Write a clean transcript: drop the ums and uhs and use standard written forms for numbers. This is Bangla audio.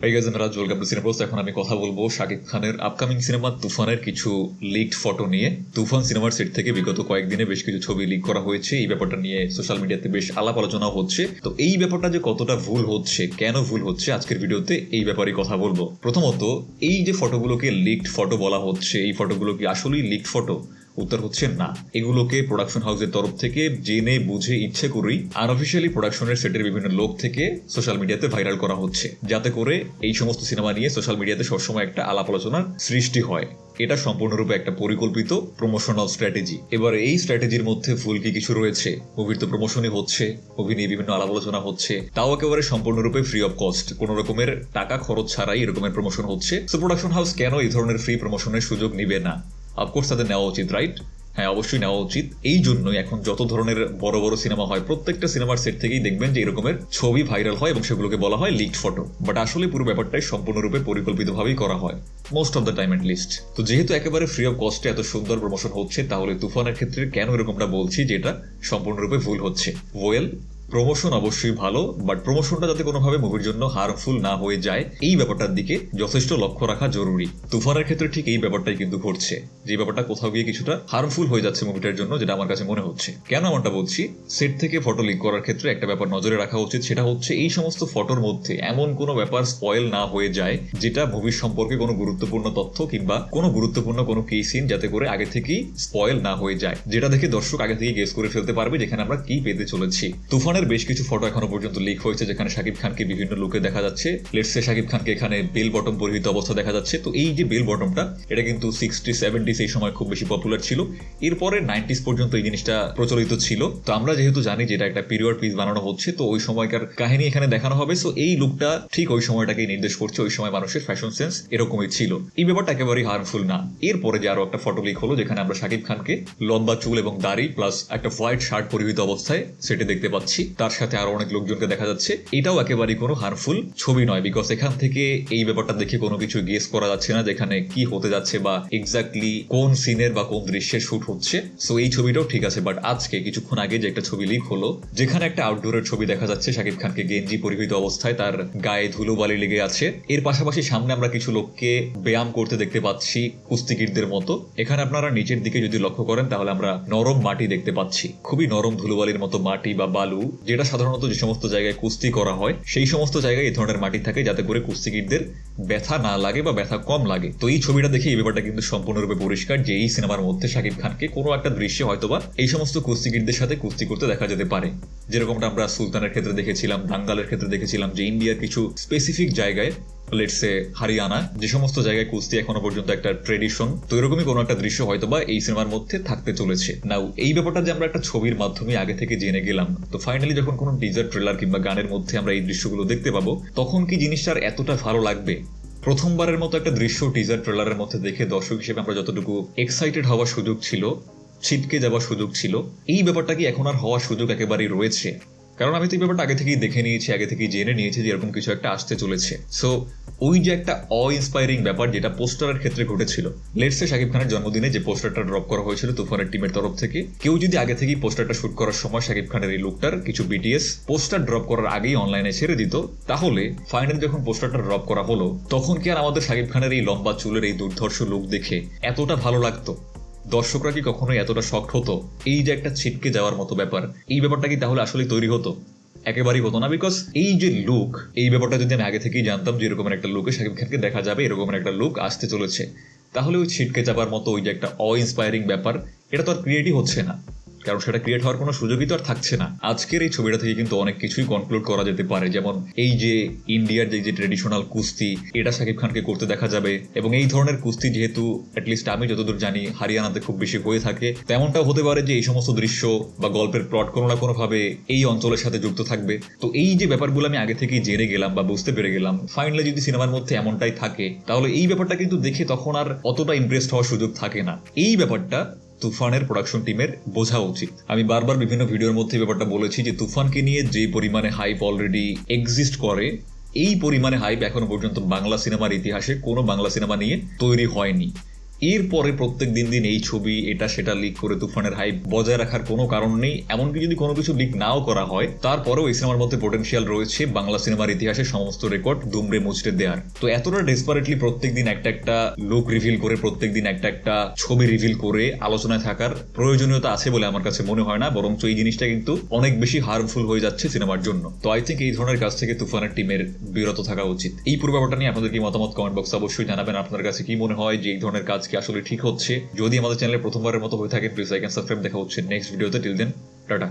এই গাইজ আমি রাজ, ওয়েলকাম টু সিনেপোস্ট। এখন আমি কথা বলবো শাকিব খানের আপকামিং সিনেমা তুফানের কিছু লিকড ফটো নিয়ে। তুফান সিনেমার সেট থেকে বিগত কয়েকদিনে বেশ কিছু ছবি লিক করা হয়েছে। এই ব্যাপারটা নিয়ে সোশ্যাল মিডিয়াতে বেশ আলাপ আলোচনা হচ্ছে। তো এই ব্যাপারটা যে কতটা ভুল হচ্ছে, কেন ভুল হচ্ছে, আজকের ভিডিওতে এই ব্যাপারে কথা বলবো। প্রথমত, এই যে ফটোগুলোকে লিকড ফটো বলা হচ্ছে, এই ফটোগুলো কি আসলেই লিকড ফটো? উত্তর হচ্ছে না। এগুলোকে প্রোডাকশন হাউসের তরফ থেকে জেনে বুঝে ইচ্ছে করেই আনঅফিসিয়ালি প্রোডাকশনের সেটের বিভিন্ন লোক থেকে সোশ্যাল মিডিয়াতে ভাইরাল করা হচ্ছে, যাতে করে এই সমস্ত সিনেমা নিয়ে সোশ্যাল মিডিয়াতে সবসময় একটা আলাপ আলোচনার সৃষ্টি হয়। এটা সম্পূর্ণরূপে একটা পরিকল্পিত প্রমোশনাল স্ট্র্যাটেজি। এবার এই স্ট্র্যাটেজির মধ্যে ভুল কি কিছু রয়েছে? মুভির তো প্রমোশনই হচ্ছে, মুভি নিয়ে বিভিন্ন আলাপ আলোচনা হচ্ছে, তাও একেবারে সম্পূর্ণরূপে ফ্রি অফ কস্ট, কোনো রকমের টাকা খরচ ছাড়াই এরকমের প্রমোশন হচ্ছে। সো প্রোডাকশন হাউস কেন এই ধরনের ফ্রি প্রমোশনের সুযোগ নিবে না? অফকোর্স তাদের নেওয়া উচিত, রাইট? হ্যাঁ, অবশ্যই নেওয়া উচিত। এই জন্যই এখন যত ধরনের বড় বড় সিনেমা হয়, প্রত্যেকটা সিনেমার সেট থেকেই দেখবেন যে এরকমের ছবি ভাইরাল হয় এবং সেগুলোকে বলা হয় লিকড ফটো। বাট আসলে পুরো ব্যাপারটাই সম্পূর্ণরূপে পরিকল্পিতভাবেই করা হয়, most of the time at least. তো যেহেতু একেবারে ফ্রি অফ কস্টে এত সুন্দর প্রমোশন হচ্ছে, তাহলে তুফানের ক্ষেত্রে কেন এরকমটা বলছি যে এটা সম্পূর্ণরূপে ভুল হচ্ছে? ওয়েল, প্রমোশন অবশ্যই ভালো, বাট প্রমোশনটা যাতে কোনোভাবে মুভির জন্য হার্মফুল না হয়ে যায়, এই ব্যাপারটার দিকে যথেষ্ট লক্ষ্য রাখা জরুরি। তুফানের ক্ষেত্রে ঠিক এই ব্যাপারটাই কিন্তু ঘটছে, যে ব্যাপারটা কোথাও গিয়ে কিছুটা হার্মফুল হয়ে যাচ্ছে মুভিটার জন্য, যেটা আমার কাছে মনে হচ্ছে। কেন এমনটা বলছি? সেট থেকে ফটো লিক করার ক্ষেত্রে একটা ব্যাপার নজরে রাখা উচিত, সেটা হচ্ছে এই সমস্ত ফটোর মধ্যে এমন কোনো ব্যাপার স্পয়েল না হয়ে যায় যেটা মুভির সম্পর্কে কোনো গুরুত্বপূর্ণ তথ্য কিংবা কোনো গুরুত্বপূর্ণ কোনো কি সিন যাতে করে আগে থেকেই স্পয়েল না হয়ে যায়, যেটা দেখে দর্শক আগে থেকে গেস করে ফেলতে পারবে যেখানে আমরা কি পেতে চলেছি। তুফানের বেশ কিছু ফটো এখনো পর্যন্ত লিক হয়েছে, যেখানে শাকিব খানকে বিভিন্ন লুকে দেখা যাচ্ছে। লেটস সে শাকিব খানকে এখানে বেল বটম পরিহিত অবস্থা দেখা যাচ্ছে। তো এই যে বেল বটমটা, এটা কিন্তু 60-70s এই সময় খুব বেশি পপুলার ছিল। এরপরে 90s পর্যন্ত এই জিনিসটা প্রচলিত ছিল। তো আমরা যেহেতু জানি যে এটা একটা পিরিয়ড পিস বানানো হচ্ছে, তো ওই সময়কার কাহিনী এখানে দেখানো হবে। সো এই লুকটা ঠিক ওই সময়টাকেই নির্দেশ করছে, ওই সময় মানুষের ফ্যাশন সেন্স এরকমই ছিল। এই ব্যাপারটা একেবারেই হার্মফুল না। এরপরে যে আরো একটা ফটো লিক হলো, যেখানে আমরা শাকিব খানকে লম্বা চুল এবং দাড়ি প্লাস একটা হোয়াইট শার্ট পরিহিত অবস্থায় সেটে দেখতে পাচ্ছি, তার সাথে আরো অনেক লোকজনকে দেখা যাচ্ছে। এটাও একেবারেই কোনো হার্মফুল ছবি নয়, বিকজ এখান থেকে এই ব্যাপারটা দেখে কোনো কিছু গেস করা যাচ্ছে না যেখানে কি হতে যাচ্ছে বা এক্স্যাক্টলি কোন সিনের বা কোন দৃশ্যের শুট হচ্ছে। সো এই ছবিটাও ঠিক আছে। বাট আজকে কিছুক্ষণ আগে যে একটা ছবি লিক হলো, যেখানে একটা আউটডোরের ছবি দেখা যাচ্ছে, শাকিব খানকে গেঞ্জি পরিহিত অবস্থায়, তার গায়ে ধুলোবালি লেগে আছে। এর পাশাপাশি সামনে আমরা কিছু লোককে ব্যায়াম করতে দেখতে পাচ্ছি, কুস্তিগিরদের মতো। এখানে আপনারা নিচের দিকে যদি লক্ষ্য করেন, তাহলে আমরা নরম মাটি দেখতে পাচ্ছি, খুবই নরম ধুলোবালির মতো মাটি বা বালু, যেটা সাধারণত যে সমস্ত জায়গায় কুস্তি করা হয় সেই সমস্ত জায়গায় এই ধরনের মাটি থাকে, যাতে করে কুস্তিগিরদের ব্যথা না লাগে বা ব্যথা কম লাগে। তো এই ছবিটা দেখে এই ব্যাপারটা কিন্তু সম্পূর্ণরূপে পরিষ্কার যে এই সিনেমার মধ্যে শাকিব খানকে কোনো একটা দৃশ্যে হয়তোবা এই সমস্ত কুস্তিগিরদের সাথে কুস্তি করতে দেখা যেতে পারে, যেরকমটা আমরা সুলতানের ক্ষেত্রে দেখেছিলাম, দাঙ্গালের ক্ষেত্রে দেখেছিলাম, যে ইন্ডিয়ার কিছু স্পেসিফিক জায়গায়, লেটসে হারিয়ানা, যে সমস্ত জায়গায় কুস্তি এখনো পর্যন্ত একটা ট্রেডিশন, তো এরকমই কোনো একটা দৃশ্য হয়তোবা এই সিনেমার মধ্যে থাকতে চলেছে। নাও এই ব্যাপারটা যে আমরা একটা ছবির মাধ্যমে আগে থেকে জেনে গেলাম, তো ফাইনালি যখন কোনো টিজার ট্রেলার কিংবা গানের মধ্যে আমরা এই দৃশ্যগুলো দেখতে পাবো, তখন কি জিনিসটার এতটা ভালো লাগবে? প্রথমবারের মতো একটা দৃশ্য টিজার ট্রেলারের মধ্যে দেখে দর্শক হিসেবে আমরা যতটুকু এক্সাইটেড হওয়ার সুযোগ ছিল, ছিটকে যাওয়ার সুযোগ ছিল, এই ব্যাপারটা কি এখন আর হওয়ার সুযোগ একেবারেই রয়েছে? কারণ আমি তো এই ব্যাপারটা আগে থেকেই দেখে নিয়েছি, আগে থেকেই জেনে নিয়েছি যে এরকম কিছু একটা আসতে চলেছে। সো ওই যে একটা ইন্সপায়ারিং ব্যাপার যেটা পোস্টারের ক্ষেত্রে ঘটেছিল, লেটসে শাকিব খানের জন্মদিনে যে পোস্টারটা ড্রপ করা হয়েছিল তুফানের টিমের তরফ থেকে, কেউ যদি আগে থেকেই পোস্টারটা শুট করার সময় শাকিব খানের এই লুকটার কিছু বিটিএস পোস্টার ড্রপ করার আগেই অনলাইনে ছেড়ে দিত, তাহলে ফাইনালি যখন পোস্টারটা ড্রপ করা হলো, তখন কি আর আমাদের শাকিব খানের এই লম্বা চুলের এই দুর্ধর্ষ লুক দেখে এতটা ভালো লাগতো? দর্শকরা কি কখনোই এতটা শক্ট হতো? এই যে একটা ছিটকে যাওয়ার মতো ব্যাপার, এই ব্যাপারটা কি তাহলে আসলে তৈরি হতো? একেবারেই হতো না। বিকজ এই যে লুক, এই ব্যাপারটা যদি আমি আগে থেকেই জানতাম যে এরকম একটা লুকে শাকিব খানকে দেখা যাবে, এরকম একটা লুক আসতে চলেছে, তাহলে ওই ছিটকে যাবার মতো ওই যে একটা ইন্সপায়ারিং ব্যাপার, এটা তো আর ক্রিয়েটই হচ্ছে না, কারণ সেটা ক্রিয়েট হওয়ার কোনো সুযোগই তো আর থাকছে না। আজকের এই ছবিটা থেকে কিন্তু অনেক কিছুই কনক্লুড করা যেতে পারে, যেমন এই যে ইন্ডিয়ার যে ট্রেডিশনাল কুস্তি, এটা শাকিব খানকে করতে দেখা যাবে, এবং এই ধরনের কুস্তি যেহেতু অ্যাটলিস্ট আমি যতদূর জানি হারিয়ানাতে খুব বেশি হয়ে থাকে, তেমনটাও হতে পারে যে এই সমস্ত দৃশ্য বা গল্পের প্লট কোনো না কোনোভাবে এই অঞ্চলের সাথে যুক্ত থাকবে। তো এই যে ব্যাপারগুলো আমি আগে থেকেই জেনে গেলাম বা বুঝতে পেরে গেলাম, ফাইনালি যদি সিনেমার মধ্যে এমনটাই থাকে, তাহলে এই ব্যাপারটা কিন্তু দেখে তখন আর অতটা ইমপ্রেসড হওয়ার সুযোগ থাকে না। এই ব্যাপারটা তুফানের প্রোডাকশন টিমের বোঝা উচিত। আমি বারবার বিভিন্ন ভিডিওর মধ্যে ব্যাপারটা বলেছি যে তুফানকে নিয়ে যে পরিমাণে হাইপ অলরেডি এক্সিস্ট করে, এই পরিমাণে হাইপ এখনো পর্যন্ত বাংলা সিনেমার ইতিহাসে কোনো বাংলা সিনেমা নিয়ে তৈরি হয়নি। এরপরে প্রত্যেক দিন দিন এই ছবি এটা সেটা লিক করে তুফানের হাইপ বজায় রাখার কোনো কারণ নেই। এমনকি যদি কোনো কিছু লিক নাও করা হয়, তারপরেও এই সিনেমার মধ্যে পোটেনশিয়াল রয়েছে বাংলা সিনেমার ইতিহাসে সমস্ত রেকর্ড দুমড়ে মুচড়ে দেওয়ার। তো এতটা ডেসপারেটলি প্রত্যেক দিন একটা লুক রিভিল করে, প্রত্যেক দিন একটা ছবি রিভিল করে আলোচনায় থাকার প্রয়োজনীয়তা আছে বলে আমার কাছে মনে হয় না, বরঞ্চ এই জিনিসটা কিন্তু অনেক বেশি হার্মফুল হয়ে যাচ্ছে সিনেমার জন্য। তো আই থিঙ্ক এই ধরনের কাজ থেকে তুফানের টিমের বিরত থাকা উচিত। এই পুরো ব্যাপারটা নিয়ে আপনাদের কি মতামত কমেন্ট বক্সে অবশ্যই জানাবেন। আপনার কাছে কি মনে হয় যে এই ধরনের কাজ কি আসলে ঠিক হচ্ছে? যদি আমাদের চ্যানেলে প্রথমবারের মতো হয়ে থাকে প্লিজ লাইক এন্ড সাবস্ক্রাইব। দেখা হচ্ছে নেক্সট ভিডিওতে। Till then tata.